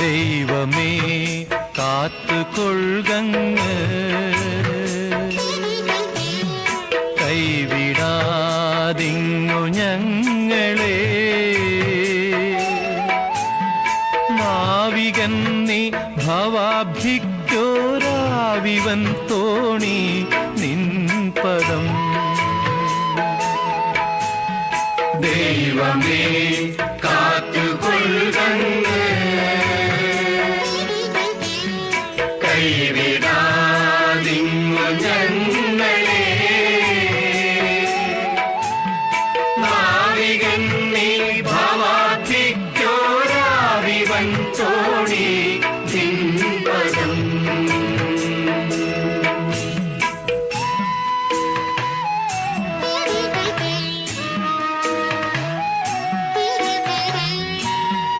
ദൈവമേ കാത്തുകൊള്ളുകങ്ങ്, കൈവിടാതിങ്ങു ഞങ്ങളെ. നാവികൻ നീ ഭവാഭിക്യോരാവിവൻ തോണി നിൻ പദം. ദൈവമേ കാത്തുകൊള്ളുകങ്ങ്, കൈവിടാതിങ്ങു ഞങ്ങളെ. നാവികൻ നീ ഭവാഭിക്യോരാവിവൻ തോണി നിൻ പദം.